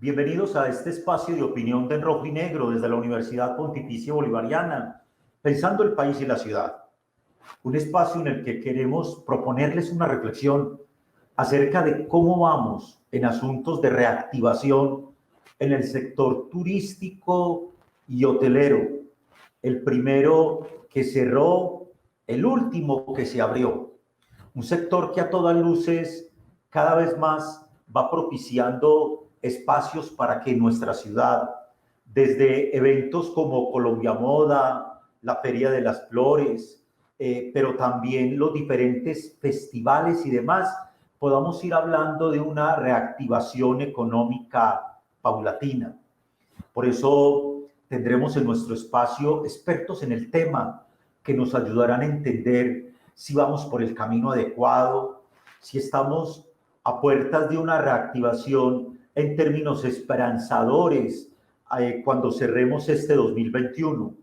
Bienvenidos a este espacio de opinión de En Rojo y Negro desde la Universidad Pontificia Bolivariana, pensando el país y la ciudad. Un espacio en el que queremos proponerles una reflexión acerca de cómo vamos en asuntos de reactivación en el sector turístico y hotelero. El primero que cerró, el último que se abrió. Un sector que a todas luces cada vez más va propiciando espacios para que nuestra ciudad, desde eventos como Colombia Moda, la Feria de las Flores, pero también los diferentes festivales y demás, podamos ir hablando de una reactivación económica paulatina. Por eso tendremos en nuestro espacio expertos en el tema que nos ayudarán a entender si vamos por el camino adecuado, si estamos a puertas de una reactivación en términos esperanzadores cuando cerremos este 2021.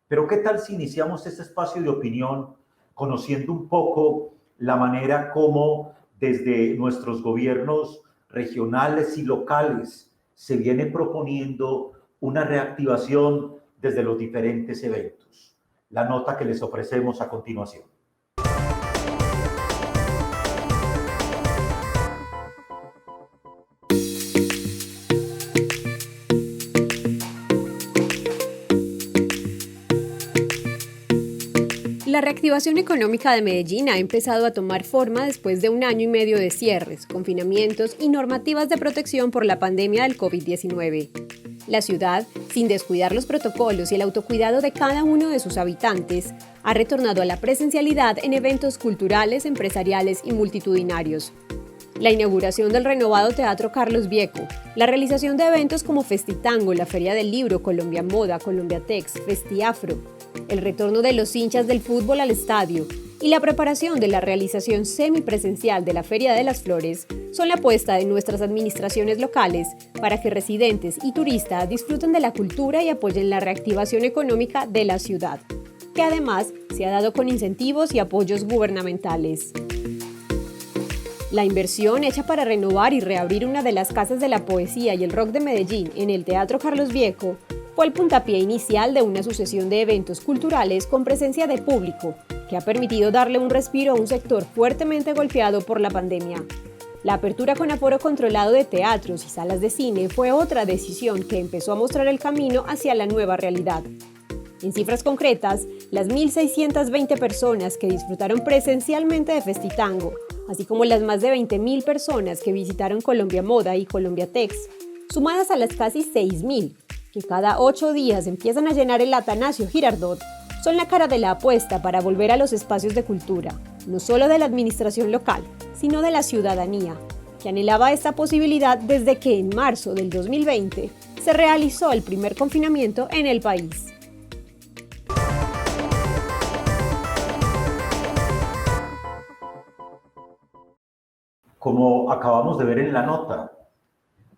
Pero ¿qué tal si iniciamos este espacio de opinión conociendo un poco la manera como desde nuestros gobiernos regionales y locales se viene proponiendo una reactivación desde los diferentes eventos? La nota que les ofrecemos a continuación. La reactivación económica de Medellín ha empezado a tomar forma después de 1 año y medio de cierres, confinamientos y normativas de protección por la pandemia del COVID-19. La ciudad, sin descuidar los protocolos y el autocuidado de cada uno de sus habitantes, ha retornado a la presencialidad en eventos culturales, empresariales y multitudinarios. La inauguración del renovado Teatro Carlos Vieco, la realización de eventos como Festitango, la Feria del Libro, Colombia Moda, Colombia Tex, Festiafro, el retorno de los hinchas del fútbol al estadio y la preparación de la realización semipresencial de la Feria de las Flores son la apuesta de nuestras administraciones locales para que residentes y turistas disfruten de la cultura y apoyen la reactivación económica de la ciudad, que además se ha dado con incentivos y apoyos gubernamentales. La inversión hecha para renovar y reabrir una de las casas de la poesía y el rock de Medellín en el Teatro Carlos Vieco fue el puntapié inicial de una sucesión de eventos culturales con presencia de público, que ha permitido darle un respiro a un sector fuertemente golpeado por la pandemia. La apertura con aforo controlado de teatros y salas de cine fue otra decisión que empezó a mostrar el camino hacia la nueva realidad. En cifras concretas, las 1.620 personas que disfrutaron presencialmente de Festitango, así como las más de 20.000 personas que visitaron Colombia Moda y Colombia Tex, sumadas a las casi 6.000 que cada 8 días empiezan a llenar el Atanasio Girardot, son la cara de la apuesta para volver a los espacios de cultura, no solo de la administración local, sino de la ciudadanía, que anhelaba esta posibilidad desde que en marzo del 2020 se realizó el primer confinamiento en el país. Como acabamos de ver en la nota,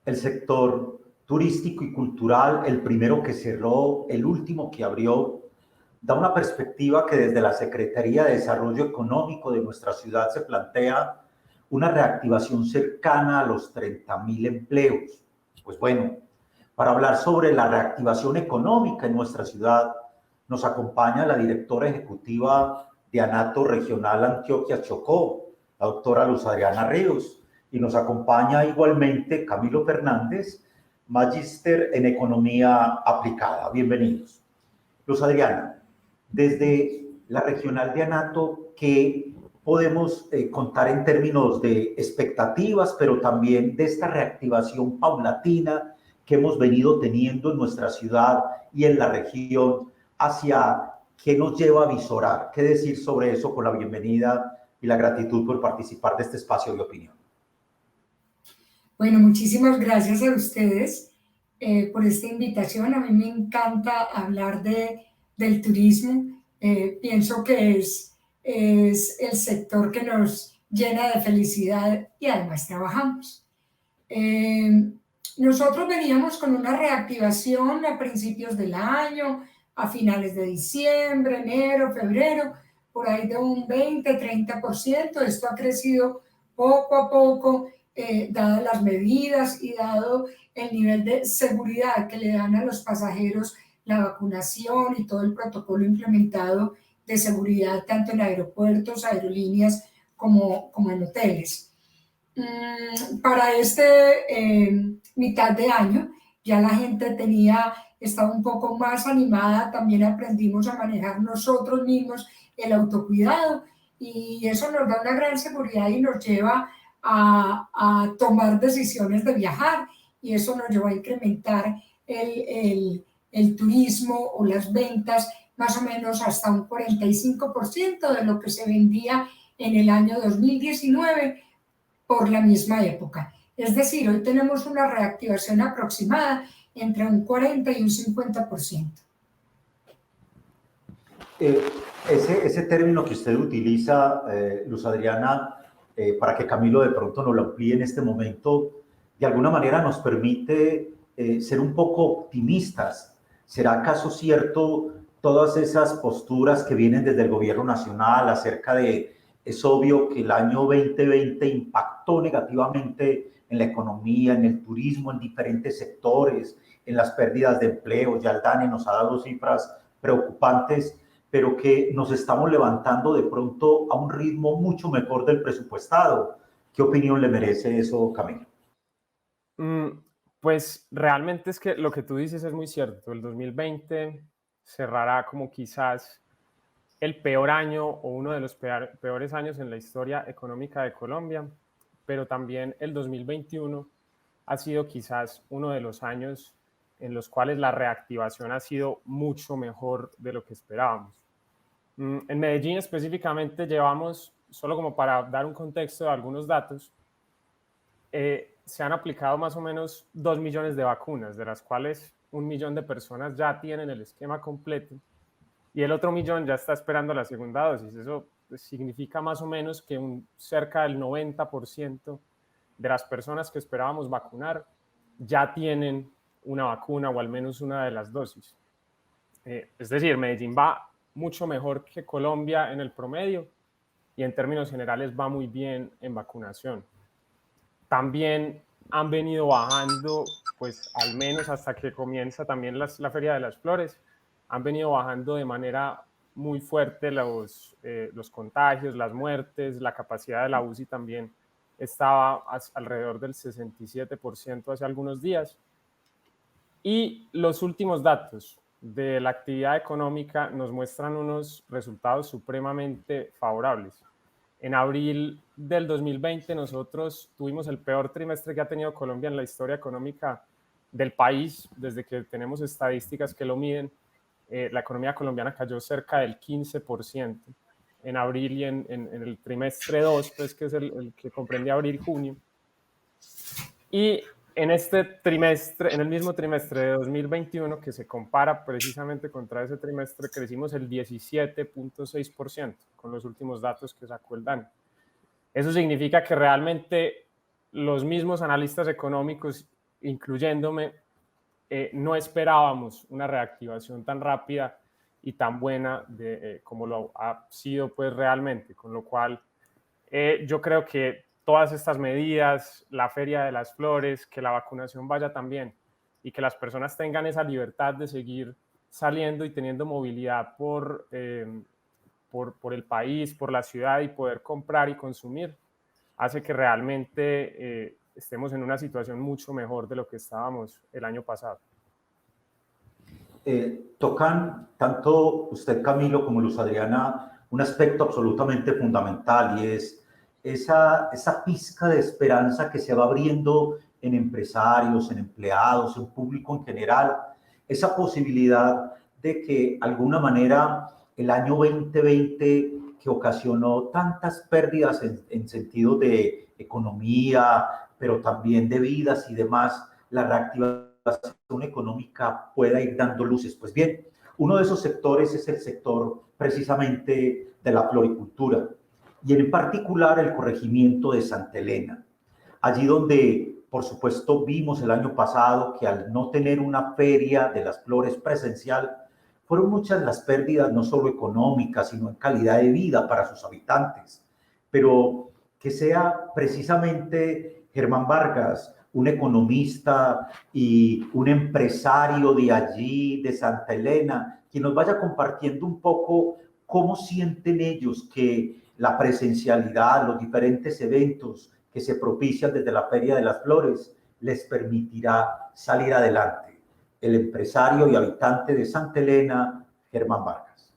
el sector turístico y cultural, el primero que cerró, el último que abrió, da una perspectiva que desde la Secretaría de Desarrollo Económico de nuestra ciudad se plantea una reactivación cercana a los 30.000 empleos. Pues bueno, para hablar sobre la reactivación económica en nuestra ciudad, nos acompaña la directora ejecutiva de ANATO Regional Antioquia Chocó, la doctora Luz Adriana Ríos, y nos acompaña igualmente Camilo Fernández, magíster en Economía Aplicada. Bienvenidos. Luz Adriana, desde la regional de ANATO, ¿qué podemos contar en términos de expectativas, pero también de esta reactivación paulatina que hemos venido teniendo en nuestra ciudad y en la región, hacia qué nos lleva a visorar? ¿Qué decir sobre eso con la bienvenida y la gratitud por participar de este espacio de opinión? Bueno, muchísimas gracias a ustedes por esta invitación. A mí me encanta hablar del turismo. Pienso que es el sector que nos llena de felicidad y además trabajamos. Nosotros veníamos con una reactivación a principios del año, a finales de diciembre, enero, febrero, por ahí de un 20-30%. Esto ha crecido poco a poco dadas las medidas y dado el nivel de seguridad que le dan a los pasajeros, la vacunación y todo el protocolo implementado de seguridad tanto en aeropuertos, aerolíneas como en hoteles. Para mitad de año ya la gente estaba un poco más animada, también aprendimos a manejar nosotros mismos el autocuidado y eso nos da una gran seguridad y nos lleva a tomar decisiones de viajar y eso nos lleva a incrementar el turismo o las ventas más o menos hasta un 45% de lo que se vendía en el año 2019 por la misma época. Es decir, hoy tenemos una reactivación aproximada entre un 40 y un 50%. Ese término que usted utiliza, Luz Adriana, para que Camilo de pronto nos lo amplíe en este momento, de alguna manera nos permite ser un poco optimistas. ¿Será acaso cierto todas esas posturas que vienen desde el gobierno nacional acerca de, es obvio que el año 2020 impactó negativamente en la economía, en el turismo, en diferentes sectores, en las pérdidas de empleo? Ya el DANE nos ha dado cifras preocupantes, pero que nos estamos levantando de pronto a un ritmo mucho mejor del presupuestado. ¿Qué opinión le merece eso, Camilo? Pues realmente es que lo que tú dices es muy cierto. El 2020 cerrará como quizás el peor año o uno de los peores años en la historia económica de Colombia, pero también el 2021 ha sido quizás uno de los años en los cuales la reactivación ha sido mucho mejor de lo que esperábamos. En Medellín específicamente llevamos, solo como para dar un contexto de algunos datos, se han aplicado más o menos 2 millones de vacunas, de las cuales 1 millón de personas ya tienen el esquema completo y el otro millón ya está esperando la segunda dosis. Eso significa más o menos que cerca del 90% de las personas que esperábamos vacunar ya tienen una vacuna o al menos una de las dosis. Es decir, Medellín va mucho mejor que Colombia en el promedio y en términos generales va muy bien en vacunación. También han venido bajando, pues al menos hasta que comienza también la Feria de las Flores, han venido bajando de manera muy fuerte los contagios, las muertes, la capacidad de la UCI también estaba alrededor del 67% hace algunos días. Y los últimos datos de la actividad económica nos muestran unos resultados supremamente favorables. En abril del 2020 nosotros tuvimos el peor trimestre que ha tenido Colombia en la historia económica del país, desde que tenemos estadísticas que lo miden. La economía colombiana cayó cerca del 15% en abril y en el trimestre 2, pues, que es el que comprende abril-junio. Y en este trimestre, en el mismo trimestre de 2021, que se compara precisamente contra ese trimestre, crecimos el 17.6% con los últimos datos que sacó el DANE. Eso significa que realmente los mismos analistas económicos, incluyéndome, no esperábamos una reactivación tan rápida y tan buena como lo ha sido pues realmente, con lo cual yo creo que todas estas medidas, la Feria de las Flores, que la vacunación vaya también y que las personas tengan esa libertad de seguir saliendo y teniendo movilidad por el país, por la ciudad y poder comprar y consumir, hace que realmente estemos en una situación mucho mejor de lo que estábamos el año pasado. Tocan tanto usted, Camilo, como Luz Adriana un aspecto absolutamente fundamental y es esa pizca de esperanza que se va abriendo en empresarios, en empleados, en público en general, esa posibilidad de que de alguna manera el año 2020, que ocasionó tantas pérdidas en sentido de economía, pero también de vidas y demás, la reactivación económica pueda ir dando luces. Pues bien, uno de esos sectores es el sector precisamente de la floricultura y en particular el corregimiento de Santa Elena, allí donde por supuesto vimos el año pasado que al no tener una feria de las flores presencial, fueron muchas las pérdidas no solo económicas, sino en calidad de vida para sus habitantes. Pero que sea precisamente Germán Vargas, un economista y un empresario de allí, de Santa Elena, quien nos vaya compartiendo un poco cómo sienten ellos que la presencialidad, los diferentes eventos que se propician desde la Feria de las Flores les permitirá salir adelante. El empresario y habitante de Santa Elena, Germán Vargas.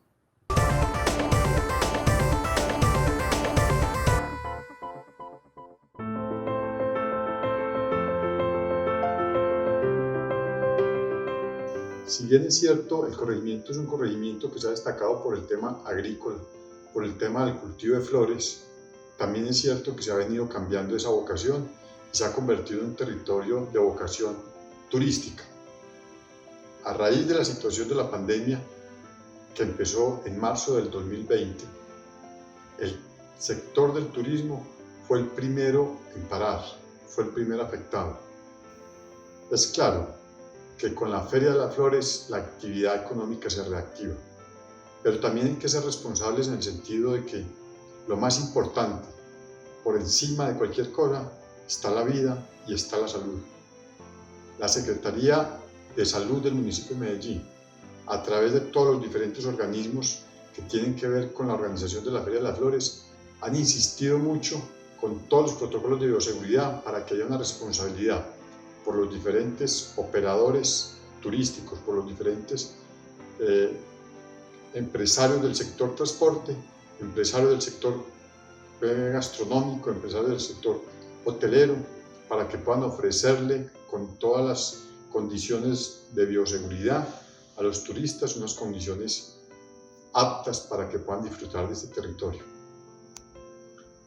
Si bien es cierto, el corregimiento es un corregimiento que se ha destacado por el tema agrícola, por el tema del cultivo de flores, también es cierto que se ha venido cambiando esa vocación y se ha convertido en un territorio de vocación turística. A raíz de la situación de la pandemia, que empezó en marzo del 2020, el sector del turismo fue el primero en parar, fue el primer afectado. Es claro que con la Feria de las Flores la actividad económica se reactiva, pero también hay que ser responsables en el sentido de que lo más importante, por encima de cualquier cosa, está la vida y está la salud. La Secretaría de Salud del municipio de Medellín, a través de todos los diferentes organismos que tienen que ver con la organización de la Feria de las Flores, han insistido mucho con todos los protocolos de bioseguridad para que haya una responsabilidad por los diferentes operadores turísticos, por los diferentes empresarios del sector transporte, empresarios del sector gastronómico, empresarios del sector hotelero, para que puedan ofrecerle con todas las condiciones de bioseguridad a los turistas unas condiciones aptas para que puedan disfrutar de este territorio.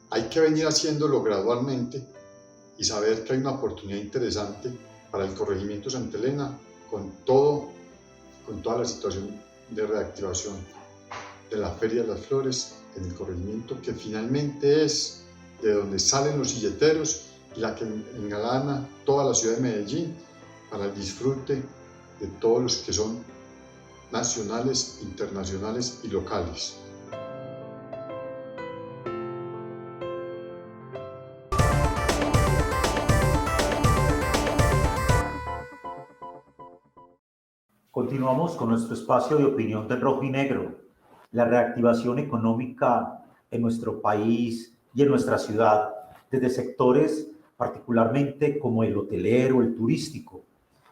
Hay que venir haciéndolo gradualmente y saber que hay una oportunidad interesante para el corregimiento Santa Elena con toda la situación de reactivación de la Feria de las Flores en el corregimiento, que finalmente es de donde salen los silleteros y la que engalana toda la ciudad de Medellín para el disfrute de todos los que son nacionales, internacionales y locales. Continuamos con nuestro espacio de opinión del rojo y negro. La reactivación económica en nuestro país y en nuestra ciudad, desde sectores particularmente como el hotelero, el turístico.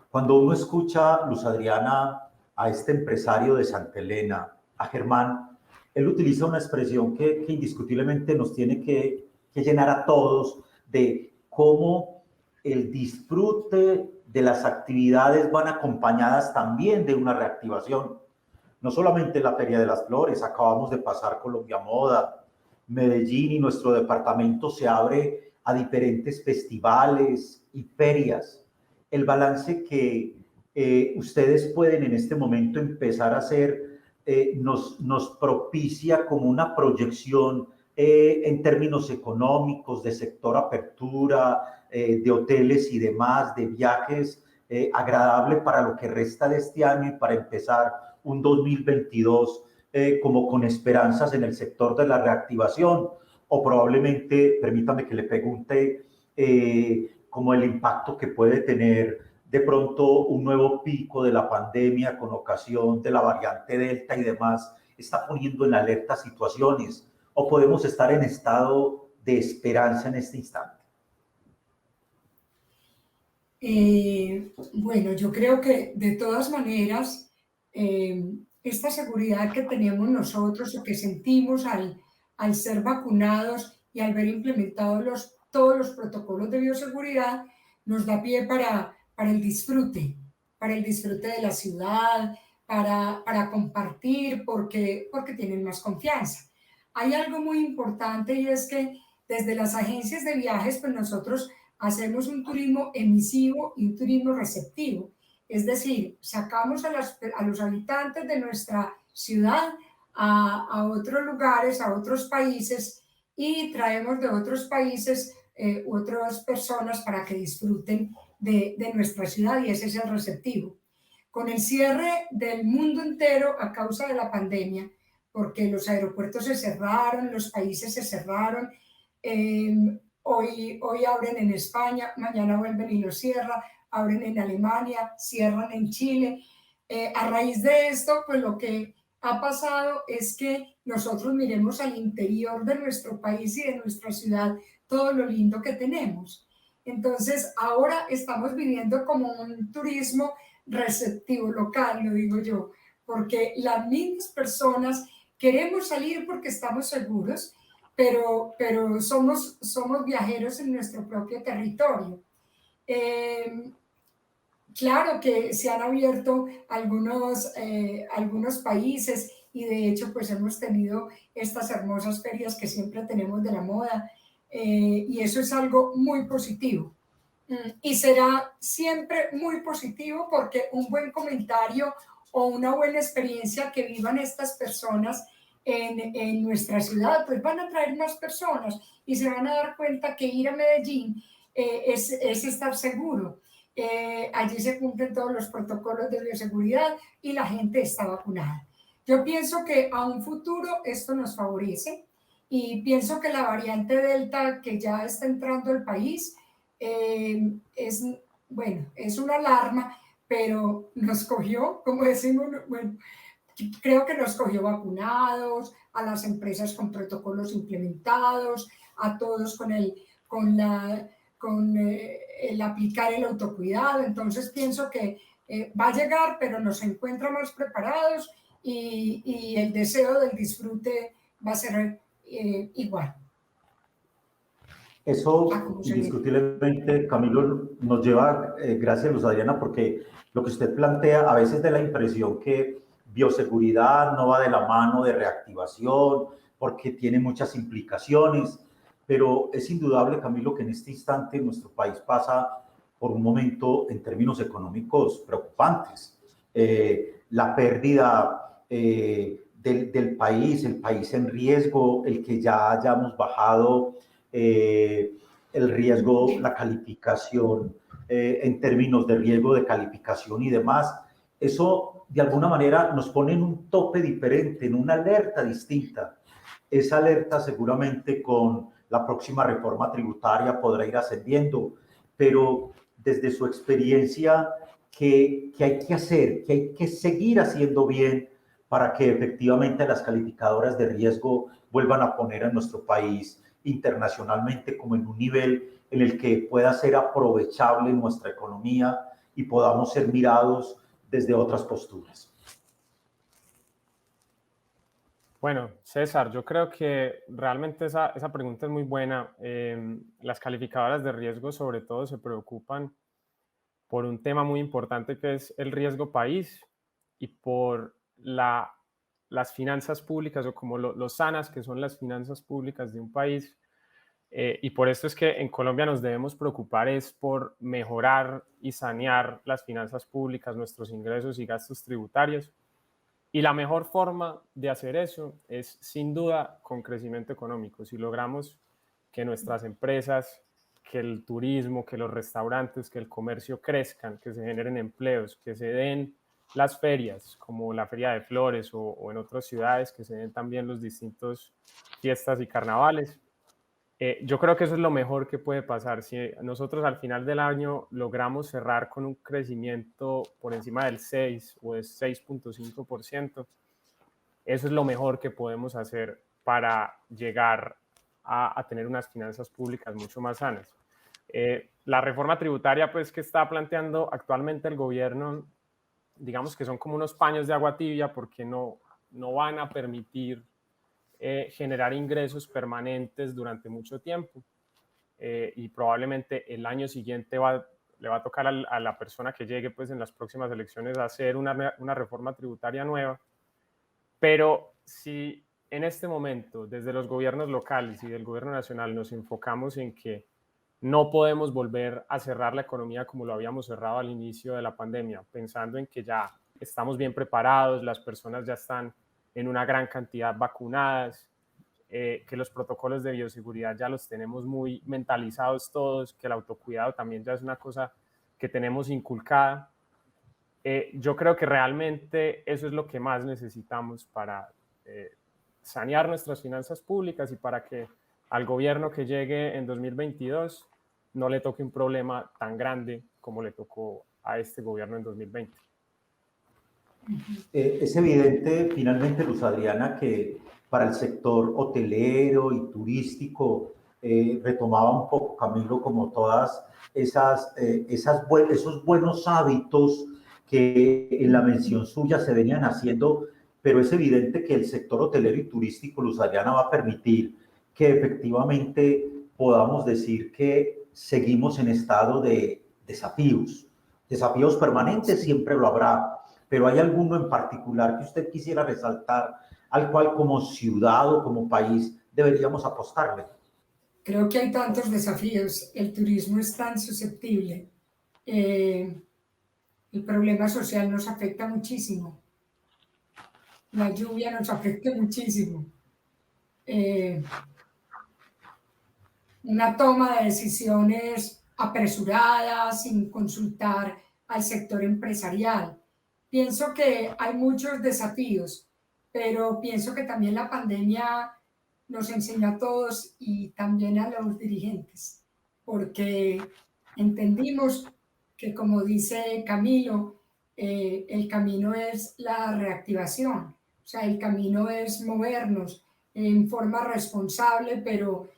Cuando uno escucha, Luz Adriana, a este empresario de Santa Elena, a Germán, él utiliza una expresión que indiscutiblemente nos tiene que llenar a todos de cómo el disfrute de las actividades van acompañadas también de una reactivación. No solamente la Feria de las Flores, acabamos de pasar Colombia Moda, Medellín y nuestro departamento se abre a diferentes festivales y ferias. El balance que ustedes pueden en este momento empezar a hacer nos propicia como una proyección en términos económicos, de sector apertura, de hoteles y demás, de viajes, agradable para lo que resta de este año y para empezar un 2022 como con esperanzas en el sector de la reactivación, o probablemente, permítame que le pregunte, como el impacto que puede tener de pronto un nuevo pico de la pandemia con ocasión de la variante Delta y demás, está poniendo en alerta situaciones, o podemos estar en estado de esperanza en este instante. Bueno, yo creo que de todas maneras, esta seguridad que tenemos nosotros o que sentimos al ser vacunados y al ver implementados todos los protocolos de bioseguridad, nos da pie para el disfrute de la ciudad, para compartir, porque tienen más confianza. Hay algo muy importante y es que desde las agencias de viajes, pues nosotros hacemos un turismo emisivo y un turismo receptivo. Es decir, sacamos a los habitantes de nuestra ciudad a otros lugares, a otros países y traemos de otros países otras personas para que disfruten de nuestra ciudad y ese es el receptivo. Con el cierre del mundo entero a causa de la pandemia, porque los aeropuertos se cerraron, los países se cerraron, Hoy abren en España, mañana vuelven y lo cierran, abren en Alemania, cierran en Chile. A raíz de esto, pues lo que ha pasado es que nosotros miremos al interior de nuestro país y de nuestra ciudad todo lo lindo que tenemos. Entonces, ahora estamos viviendo como un turismo receptivo local, lo digo yo, porque las mismas personas queremos salir porque estamos seguros, pero somos viajeros en nuestro propio territorio. Eh, Claro que se han abierto algunos países y de hecho pues hemos tenido estas hermosas ferias que siempre tenemos de la moda, y eso es algo muy positivo. Y será siempre muy positivo porque un buen comentario o una buena experiencia que vivan estas personas en nuestra ciudad, pues van a traer más personas y se van a dar cuenta que ir a Medellín es estar seguro. Allí se cumplen todos los protocolos de bioseguridad y la gente está vacunada. Yo pienso que a un futuro esto nos favorece y pienso que la variante Delta que ya está entrando al país es, bueno, es una alarma, pero nos cogió, como decimos, bueno, creo que nos cogió vacunados, a las empresas con protocolos implementados, a todos con el aplicar el autocuidado. Entonces pienso que va a llegar, pero nos encuentra más preparados y el deseo del disfrute va a ser igual. Eso indiscutiblemente, Camilo, nos lleva, gracias Luz Adriana, porque lo que usted plantea a veces da la impresión que bioseguridad no va de la mano de reactivación, porque tiene muchas implicaciones, pero es indudable, Camilo, que en este instante nuestro país pasa por un momento en términos económicos preocupantes. La pérdida del país, el país en riesgo, el que ya hayamos bajado el riesgo, la calificación, en términos de riesgo de calificación y demás, eso de alguna manera nos pone en un tope diferente, en una alerta distinta. Esa alerta seguramente con la próxima reforma tributaria podrá ir ascendiendo, pero desde su experiencia, ¿qué hay que hacer? ¿Qué hay que seguir haciendo bien para que efectivamente las calificadoras de riesgo vuelvan a poner a nuestro país internacionalmente como en un nivel en el que pueda ser aprovechable nuestra economía y podamos ser mirados desde otras posturas? Bueno, César, yo creo que realmente esa pregunta es muy buena. Las calificadoras de riesgo sobre todo se preocupan por un tema muy importante que es el riesgo país y por las finanzas públicas o como lo sanas que son las finanzas públicas de un país. Y por esto es que en Colombia nos debemos preocupar es por mejorar y sanear las finanzas públicas, nuestros ingresos y gastos tributarios. Y la mejor forma de hacer eso es sin duda con crecimiento económico. Si logramos que nuestras empresas, que el turismo, que los restaurantes, que el comercio crezcan, que se generen empleos, que se den las ferias, como la Feria de Flores o en otras ciudades, que se den también los distintos fiestas y carnavales. Yo creo que eso es lo mejor que puede pasar. Si nosotros al final del año logramos cerrar con un crecimiento por encima del 6 o del 6.5%, eso es lo mejor que podemos hacer para llegar a tener unas finanzas públicas mucho más sanas. La reforma tributaria pues, que está planteando actualmente el gobierno, digamos que son como unos paños de agua tibia porque no van a permitir generar ingresos permanentes durante mucho tiempo, y probablemente el año siguiente le va a tocar a la persona que llegue pues, en las próximas elecciones a hacer una reforma tributaria nueva. Pero si en este momento desde los gobiernos locales y del gobierno nacional nos enfocamos en que no podemos volver a cerrar la economía como lo habíamos cerrado al inicio de la pandemia, pensando en que ya estamos bien preparados, las personas ya están en una gran cantidad vacunadas, que los protocolos de bioseguridad ya los tenemos muy mentalizados todos, que el autocuidado también ya es una cosa que tenemos inculcada. Yo creo que realmente eso es lo que más necesitamos para sanear nuestras finanzas públicas y para que al gobierno que llegue en 2022 no le toque un problema tan grande como le tocó a este gobierno en 2020. Es evidente, finalmente, Luz Adriana, que para el sector hotelero y turístico, retomaba un poco, Camilo, como todas esos buenos hábitos que en la mención suya se venían haciendo, pero es evidente que el sector hotelero y turístico, Luz Adriana, va a permitir que efectivamente podamos decir que seguimos en estado de desafíos. Desafíos permanentes siempre lo habrá, pero ¿hay alguno en particular que usted quisiera resaltar al cual como ciudad o como país deberíamos apostarle? Creo que hay tantos desafíos. El turismo es tan susceptible. El problema social nos afecta muchísimo. La lluvia nos afecta muchísimo. Una toma de decisiones apresuradas, sin consultar al sector empresarial. Pienso que hay muchos desafíos, pero pienso que también la pandemia nos enseñó a todos y también a los dirigentes, porque entendimos que, como dice Camilo, el camino es la reactivación, o sea, el camino es movernos en forma responsable, pero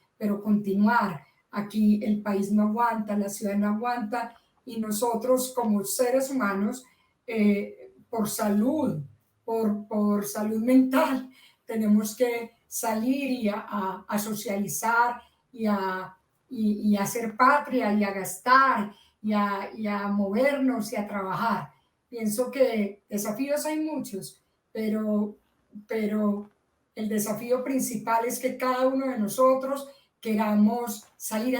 continuar. Aquí el país no aguanta, la ciudad no aguanta y nosotros como seres humanos, por salud, por salud mental, tenemos que salir y a socializar y a hacer patria y a gastar y a movernos y a trabajar. Pienso que desafíos hay muchos, pero el desafío principal es que cada uno de nosotros queramos salir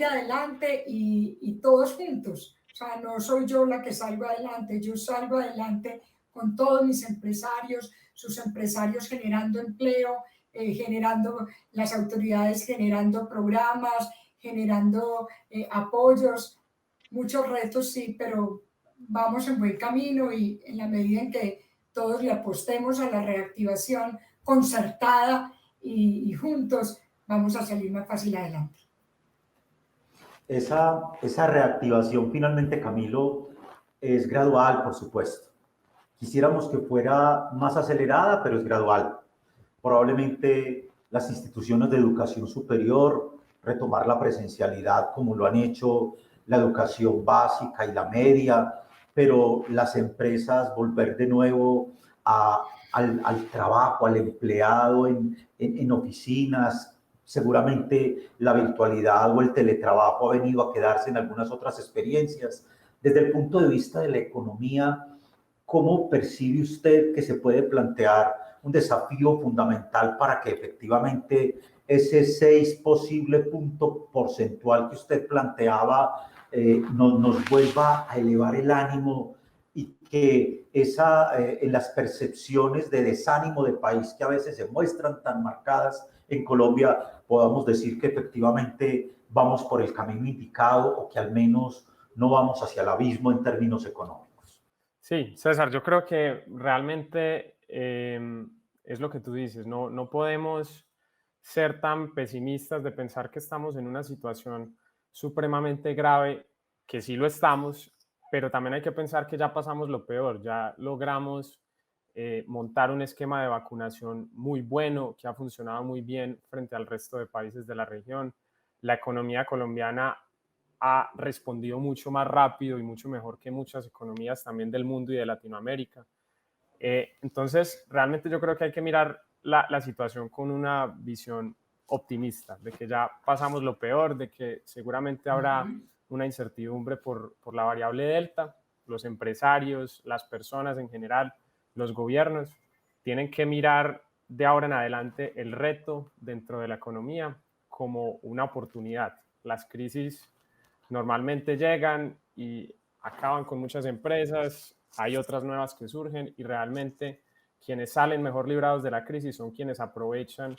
adelante y todos juntos. O sea, no soy yo la que salgo adelante, yo salgo adelante con todos mis empresarios, sus empresarios generando empleo, generando las autoridades, generando programas, generando apoyos, muchos retos sí, pero vamos en buen camino y en la medida en que todos le apostemos a la reactivación concertada y juntos vamos a salir más fácil adelante. Esa reactivación finalmente, Camilo, es gradual, por supuesto. Quisiéramos que fuera más acelerada, pero es gradual. Probablemente las instituciones de educación superior, retomar la presencialidad como lo han hecho la educación básica y la media, pero las empresas volver de nuevo al trabajo, al empleado en oficinas. Seguramente la virtualidad o el teletrabajo ha venido a quedarse en algunas otras experiencias. Desde el punto de vista de la economía, ¿cómo percibe usted que se puede plantear un desafío fundamental para que efectivamente ese 6 posible punto porcentual que usted planteaba nos vuelva a elevar el ánimo y que en las percepciones de desánimo de país que a veces se muestran tan marcadas en Colombia, podamos decir que efectivamente vamos por el camino indicado o que al menos no vamos hacia el abismo en términos económicos? Sí, César, yo creo que realmente es lo que tú dices, no podemos ser tan pesimistas de pensar que estamos en una situación supremamente grave, que sí lo estamos, pero también hay que pensar que ya pasamos lo peor, ya logramos montar un esquema de vacunación muy bueno, que ha funcionado muy bien frente al resto de países de la región. La economía colombiana ha respondido mucho más rápido y mucho mejor que muchas economías también del mundo y de Latinoamérica. Entonces, realmente yo creo que hay que mirar la situación con una visión optimista, de que ya pasamos lo peor, de que seguramente habrá una incertidumbre por la variable delta. Los empresarios, las personas en general, los gobiernos tienen que mirar de ahora en adelante el reto dentro de la economía como una oportunidad. Las crisis normalmente llegan y acaban con muchas empresas, hay otras nuevas que surgen y realmente quienes salen mejor librados de la crisis son quienes aprovechan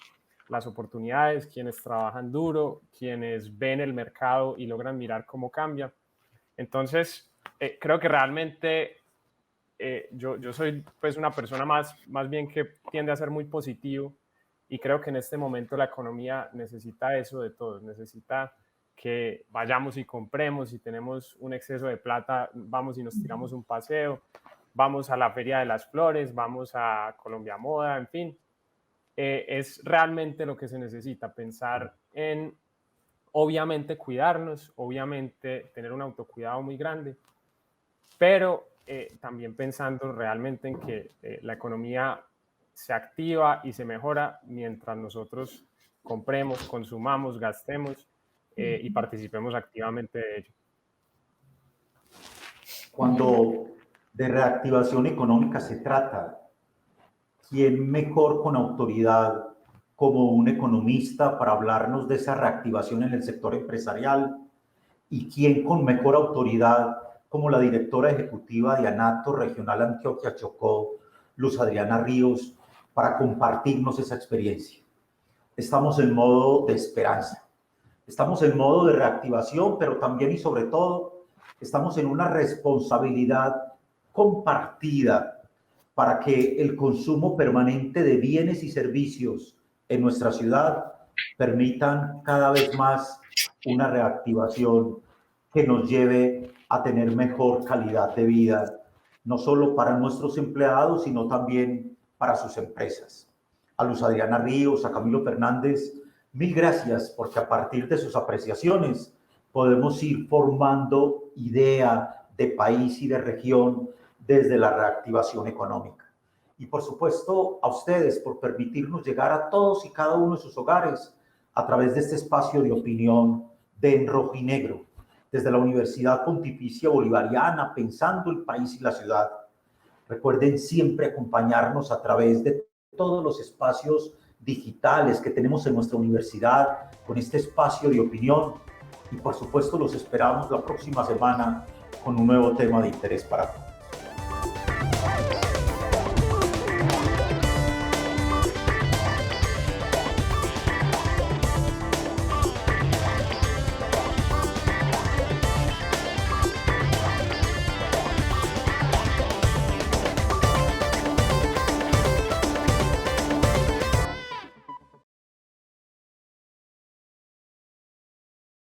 las oportunidades, quienes trabajan duro, quienes ven el mercado y logran mirar cómo cambia. Entonces, creo que realmente yo soy pues una persona más bien que tiende a ser muy positivo Y creo que en este momento la economía necesita eso de todos, necesita que vayamos y compremos, si tenemos un exceso de plata, vamos y nos tiramos un paseo, vamos a la Feria de las Flores, vamos a Colombia Moda, en fin. Es realmente lo que se necesita, pensar en, obviamente, cuidarnos, obviamente tener un autocuidado muy grande, pero también pensando realmente en que la economía se activa y se mejora mientras nosotros compremos, consumamos, gastemos y participemos activamente de ello. Cuando de reactivación económica se trata, ¿quién mejor con autoridad como un economista para hablarnos de esa reactivación en el sector empresarial? ¿Y quién con mejor autoridad como la directora ejecutiva de ANATO Regional Antioquia Chocó, Luz Adriana Ríos, para compartirnos esa experiencia? Estamos en modo de esperanza, estamos en modo de reactivación, pero también y sobre todo estamos en una responsabilidad compartida para que el consumo permanente de bienes y servicios en nuestra ciudad permitan cada vez más una reactivación que nos lleve a tener mejor calidad de vida, no solo para nuestros empleados, sino también para sus empresas. A Luz Adriana Ríos, a Camilo Fernández, mil gracias, porque a partir de sus apreciaciones podemos ir formando idea de país y de región desde la reactivación económica. Y por supuesto a ustedes por permitirnos llegar a todos y cada uno de sus hogares a través de este espacio de opinión de En Rojo y Negro, desde la Universidad Pontificia Bolivariana, pensando el país y la ciudad. Recuerden siempre acompañarnos a través de todos los espacios digitales que tenemos en nuestra universidad con este espacio de opinión, y por supuesto los esperamos la próxima semana con un nuevo tema de interés para todos.